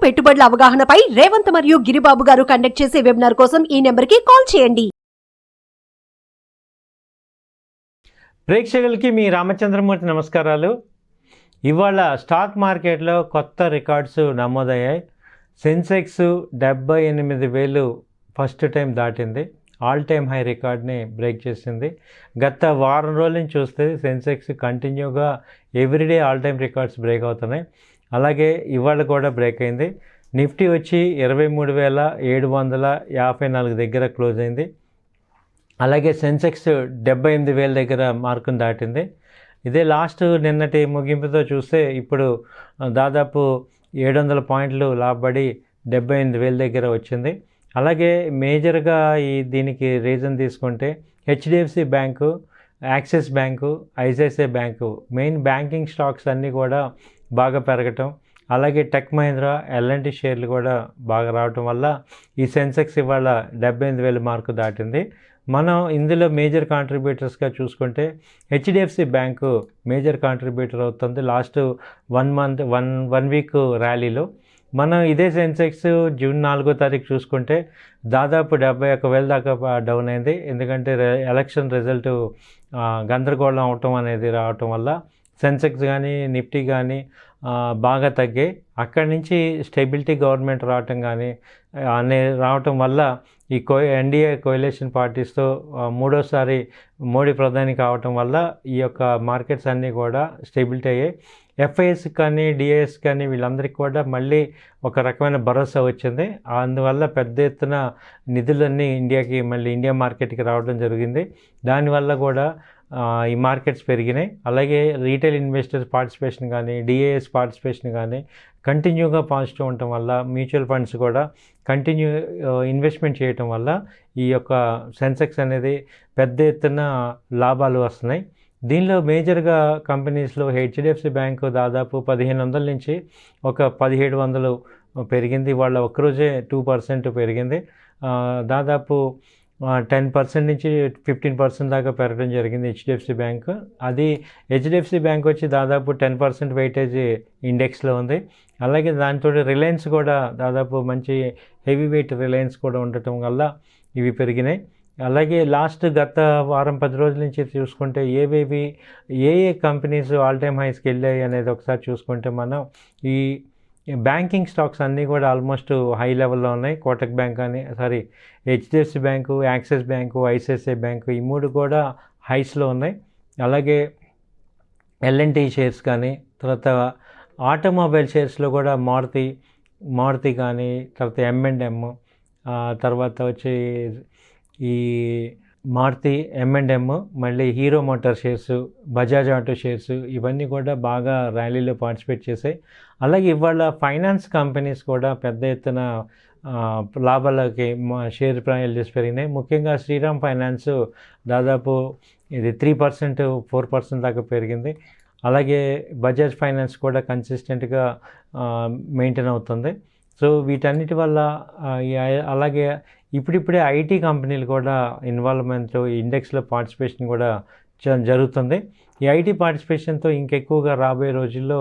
పెట్టుబడుల అవగాహనపై రేవంత్ మరియు గిరిబాబు గారు కండక్ట్ చేసే వెబినార్ కోసం ఈ నెంబర్కి కాల్ చేయండి. ప్రేక్షకులకి మీ రామచంద్రమూర్తి నమస్కారాలు. ఇవాళ స్టాక్ మార్కెట్లో కొత్త రికార్డ్స్ నమోదయ్యాయి. సెన్సెక్స్ 78,000 ఫస్ట్ టైం దాటింది. ఆల్ టైమ్ హై రికార్డ్ని బ్రేక్ చేసింది. గత వారం రోజుల నుంచి చూస్తే సెన్సెక్స్ కంటిన్యూగా everyday all time records break అవుతున్నాయి. అలాగే ఇవాళ కూడా బ్రేక్ అయింది. నిఫ్టీ వచ్చి 23,754 దగ్గర క్లోజ్ అయింది. అలాగే సెన్సెక్స్ 78,000 దగ్గర మార్కును దాటింది. ఇదే లాస్ట్ నిన్నటి ముగింపుతో చూస్తే ఇప్పుడు దాదాపు 700 పాయింట్లు లాభపడి 78,000 దగ్గర వచ్చింది. అలాగే మేజర్గా దీనికి రీజన్ తీసుకుంటే HDFC bank, axis bank, ICICI bank main banking stocks అన్నీ కూడా బాగా పెరగటం, అలాగే టెక్ మహీంద్రా, ఎల్ఎన్టీ షేర్లు కూడా బాగా రావటం వల్ల ఈ సెన్సెక్స్ ఇవాళ 78,000 మార్కు దాటింది. మనం ఇందులో మేజర్ కాంట్రిబ్యూటర్స్గా చూసుకుంటే హెచ్డిఎఫ్సి బ్యాంకు మేజర్ కాంట్రిబ్యూటర్ అవుతుంది. లాస్ట్ వన్ వీక్ ర్యాలీలో మనం ఇదే సెన్సెక్స్ జూన్ 4వ తారీఖు చూసుకుంటే దాదాపు 71,000 దాకా డౌన్ అయింది. ఎందుకంటే ఎలక్షన్ రిజల్ట్ గందరగోళం అవటం అనేది రావటం వల్ల సెన్సెక్స్ కానీ నిఫ్టీ కానీ బాగా తగ్గాయి. అక్కడి నుంచి స్టెబిలిటీ గవర్నమెంట్ రావటం కానీ రావటం వల్ల ఈ ఎన్డీఏ కోయలేషన్ పార్టీస్తో మూడోసారి మోడీ ప్రధాని కావటం వల్ల ఈ యొక్క మార్కెట్స్ అన్నీ కూడా స్టెబిలిటీ అయ్యాయి. ఎఫ్ఐఎస్ కానీ డిఐఎస్ కానీ వీళ్ళందరికీ కూడా మళ్ళీ ఒక రకమైన భరోసా వచ్చింది. అందువల్ల పెద్ద ఎత్తున నిధులన్నీ ఇండియా మార్కెట్కి రావడం జరిగింది. దానివల్ల కూడా ఈ మార్కెట్స్ పెరిగినాయి. అలాగే రీటైల్ ఇన్వెస్టర్స్ పార్టిసిపేషన్ కానీ డిఐఎస్ పార్టిసిపేషన్ కానీ కంటిన్యూగా పాజిటివ్ ఉండటం వల్ల మ్యూచువల్ ఫండ్స్ కూడా కంటిన్యూ ఇన్వెస్ట్మెంట్ చేయటం వల్ల ఈ యొక్క సెన్సెక్స్ అనేది పెద్ద ఎత్తున లాభాలు వస్తున్నాయి. దీనిలో మేజర్గా కంపెనీస్లో హెచ్డిఎఫ్సి బ్యాంకు దాదాపు 1,500 నుంచి ఒక 1,700 పెరిగింది. వాళ్ళ ఒక్కరోజే 2% పెరిగింది. దాదాపు 10% నుంచి 15% దాకా పెరగడం జరిగింది హెచ్డిఎఫ్సి బ్యాంకు. అది హెచ్డిఎఫ్సి బ్యాంక్ వచ్చి దాదాపు 10% వెయిటేజ్ ఇండెక్స్లో ఉంది. అలాగే దాంతో రిలయన్స్ కూడా దాదాపు మంచి హెవీ వెయిట్ రిలయన్స్ కూడా ఉండటం వల్ల ఇవి పెరిగినాయి. అలాగే గత వారం 10 రోజుల నుంచి చూసుకుంటే ఏ కంపెనీస్ ఆల్ టైమ్ హైస్కి వెళ్ళాయి అనేది ఒకసారి చూసుకుంటే మనం ఈ బ్యాంకింగ్ స్టాక్స్ అన్నీ కూడా ఆల్మోస్ట్ హై లెవెల్లో ఉన్నాయి. Kotak bank HDFC bank, axis bank, ICICI bank ఈ మూడు కూడా హైస్లో ఉన్నాయి. అలాగే ఎల్ఎన్టీ షేర్స్ కానీ, తర్వాత ఆటోమొబైల్ షేర్స్లో కూడా మారుతి కానీ, తర్వాత M&M, తర్వాత వచ్చి ఈ మారుతి, M&M, మళ్ళీ hero motor shares, Bajaj auto shares ఇవన్నీ కూడా బాగా ర్యాలీలో పార్టిసిపేట్ చేశాయి. అలాగే ఇవాళ ఫైనాన్స్ కంపెనీస్ కూడా పెద్ద ఎత్తున లాభాలకి షేర్ ప్రైజెస్ పెరిగినాయి. ముఖ్యంగా శ్రీరామ్ ఫైనాన్స్ దాదాపు ఇది 3%, 4% దాకా పెరిగింది. అలాగే బజాజ్ ఫైనాన్స్ కూడా కన్సిస్టెంట్గా మెయింటైన్ అవుతుంది. సో వీటన్నిటి వల్ల అలాగే ఇప్పుడిప్పుడే ఐటీ కంపెనీలు కూడా ఇన్వాల్వ్మెంట్ ఇండెక్స్లో పార్టిసిపేషన్ కూడా జరుగుతుంది. ఈ ఐటీ పార్టిసిపేషన్తో ఇంకెక్కువగా రాబోయే రోజుల్లో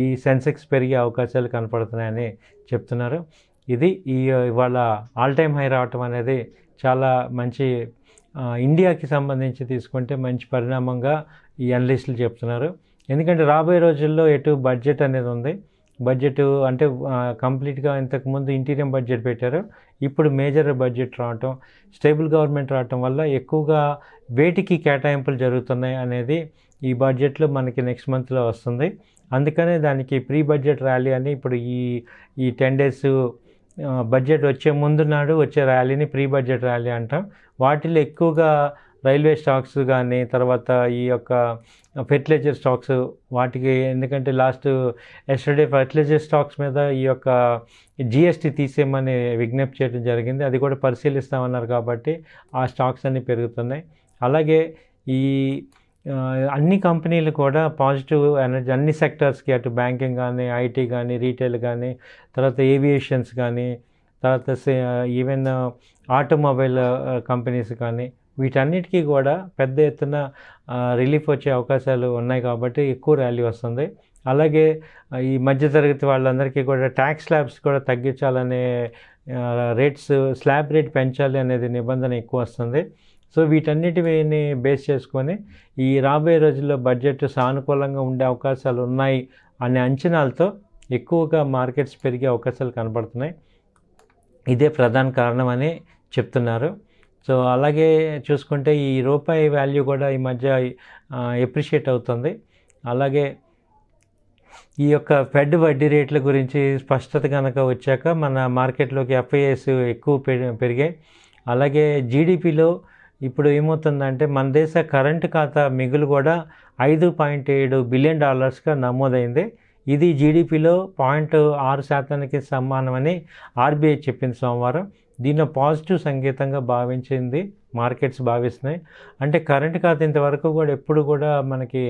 ఈ సెన్సెక్స్ పెరిగే అవకాశాలు కనపడుతున్నాయని చెప్తున్నారు. ఇది ఇవాళ ఆల్ టైమ్ హై రావటం అనేది చాలా మంచి ఇండియాకి సంబంధించి తీసుకుంటే మంచి పరిణామంగా ఈ అనలిస్టులు చెప్తున్నారు. ఎందుకంటే రాబోయే రోజుల్లో ఎటు బడ్జెట్ అనేది ఉంది. బడ్జెట్ అంటే కంప్లీట్గా ఇంతకుముందు ఇంటీరియం బడ్జెట్ పెట్టారు. ఇప్పుడు మేజర్ బడ్జెట్ రావటం, స్టేబుల్ గవర్నమెంట్ రావటం వల్ల ఎక్కువగా వేటికి కేటాయింపులు జరుగుతున్నాయి అనేది ఈ బడ్జెట్లో మనకి నెక్స్ట్ మంత్లో వస్తుంది. అందుకనే దానికి ప్రీ బడ్జెట్ ర్యాలీ అని ఇప్పుడు ఈ 10 days బడ్జెట్ వచ్చే ముందు నాడు వచ్చే ర్యాలీని ప్రీ బడ్జెట్ ర్యాలీ అంటాం. వాటిలో ఎక్కువగా రైల్వే స్టాక్స్ కానీ, తర్వాత ఈ యొక్క ఫెర్టిలైజర్ స్టాక్స్ వాటికి, ఎందుకంటే ఎస్టర్డే ఫెర్టిలైజర్ స్టాక్స్ మీద ఈ యొక్క జిఎస్టీ తీసేయమని విజ్ఞప్తి చేయడం జరిగింది. అది కూడా పరిశీలిస్తామన్నారు కాబట్టి ఆ స్టాక్స్ అన్నీ పెరుగుతున్నాయి. అలాగే ఈ అన్ని కంపెనీలు కూడా పాజిటివ్ ఎనర్జీ అన్ని సెక్టర్స్కి, అటు బ్యాంకింగ్ కానీ, ఐటీ కానీ, రీటైల్ కానీ, తర్వాత ఏవియేషన్స్ కానీ, తర్వాత ఈవెన్ ఆటోమొబైల్ కంపెనీస్ కానీ వీటన్నిటికీ కూడా పెద్ద ఎత్తున రిలీఫ్ వచ్చే అవకాశాలు ఉన్నాయి కాబట్టి ఎక్కువ ర్యాలీ వస్తుంది. అలాగే ఈ మధ్యతరగతి వాళ్ళందరికీ కూడా ట్యాక్స్ స్లాబ్స్ కూడా తగ్గించాలనే రేట్స్ స్లాబ్ రేట్ పెంచాలి అనేది నిబంధన ఎక్కువ వస్తుంది. సో వీటన్నిటిని బేస్ చేసుకొని ఈ రాబోయే రోజుల్లో బడ్జెట్ సానుకూలంగా ఉండే అవకాశాలు ఉన్నాయి అనే అంచనాలతో ఎక్కువగా మార్కెట్స్ పెరిగే అవకాశాలు కనబడుతున్నాయి. ఇదే ప్రధాన కారణమని చెప్తున్నారు. సో అలాగే చూసుకుంటే ఈ రూపాయి వాల్యూ కూడా ఈ మధ్య ఎప్రిషియేట్ అవుతుంది. అలాగే ఈ యొక్క ఫెడ్ వడ్డీ రేట్ల గురించి స్పష్టత కనుక వచ్చాక మన మార్కెట్లోకి ఎఫ్ఐఐస్ ఎక్కువ పెరిగాయి. అలాగే జీడిపిలో ఇప్పుడు ఏమవుతుందంటే మన దేశ కరెంటు ఖాతా మిగులు కూడా $5.7 బిలియన్ నమోదైంది. ఇది జీడిపిలో 0.6% సమానమని ఆర్బీఐ చెప్పింది సోమవారం. దీనిలో పాజిటివ్ సంకేతంగా భావించింది మార్కెట్స్ భావిస్తున్నాయి. అంటే కరెంటు ఖాతా ఇంతవరకు కూడా ఎప్పుడు కూడా మనకి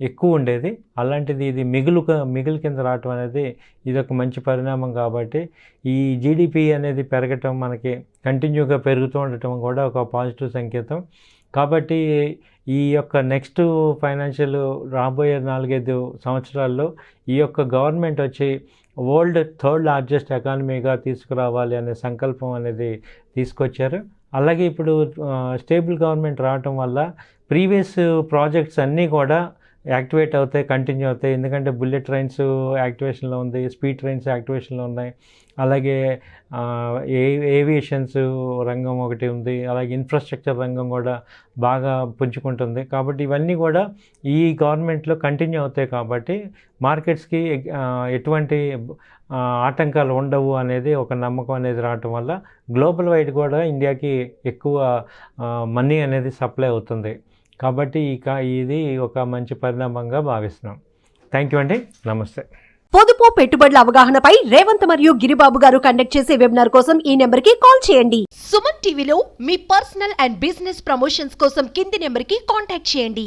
ఎక్కువ ఉండేది, అలాంటిది ఇది మిగులు కింద రావటం అనేది ఇది ఒక మంచి పరిణామం. కాబట్టి ఈ జీడిపి అనేది పెరగటం మనకి కంటిన్యూగా పెరుగుతూ ఉండటం కూడా ఒక పాజిటివ్ సంకేతం. కాబట్టి ఈ యొక్క నెక్స్ట్ ఫైనాన్షియల్ రాబోయే 4-5 సంవత్సరాల్లో ఈ యొక్క గవర్నమెంట్ వచ్చి వరల్డ్ 3rd లార్జెస్ట్ ఎకానమీగా తీసుకురావాలి అనే సంకల్పం అనేది తీసుకొచ్చారు. అలాగే ఇప్పుడు స్టేబుల్ గవర్నమెంట్ రావటం వల్ల ప్రీవియస్ ప్రాజెక్ట్స్ అన్నీ కూడా యాక్టివేట్ అవుతాయి, కంటిన్యూ అవుతాయి. ఎందుకంటే బుల్లెట్ ట్రైన్స్ యాక్టివేషన్లో ఉంది, స్పీడ్ ట్రైన్స్ యాక్టివేషన్లో ఉన్నాయి, అలాగే ఏవియేషన్స్ రంగం ఒకటి ఉంది, అలాగే ఇన్ఫ్రాస్ట్రక్చర్ రంగం కూడా బాగా పుంజుకుంటుంది. కాబట్టి ఇవన్నీ కూడా ఈ గవర్నమెంట్లో కంటిన్యూ అవుతాయి. కాబట్టి మార్కెట్స్కి ఎటువంటి ఆటంకాలు ఉండవు అనేది ఒక నమ్మకం అనేది రావటం వల్ల గ్లోబల్ వైడ్ కూడా ఇండియాకి ఎక్కువ మనీ అనేది సప్లై అవుతుంది. కాబట్టి ఇది ఒక మంచి పరిణామంగా భావిస్తున్నాం. థ్యాంక్ యూ అండి, నమస్తే. పొదుపు పెట్టుబడుల అవగాహనపై రేవంత్ మరియు గిరిబాబు గారు కండక్ట్ చేసే వెబినార్ కోసం ఈ నెంబర్ కి కాల్ చేయండి. సుమన్ టీవీలో మీ పర్సనల్ అండ్ బిజినెస్ ప్రమోషన్స్ కోసం కింది నెంబర్ కి కాంటాక్ట్ చేయండి.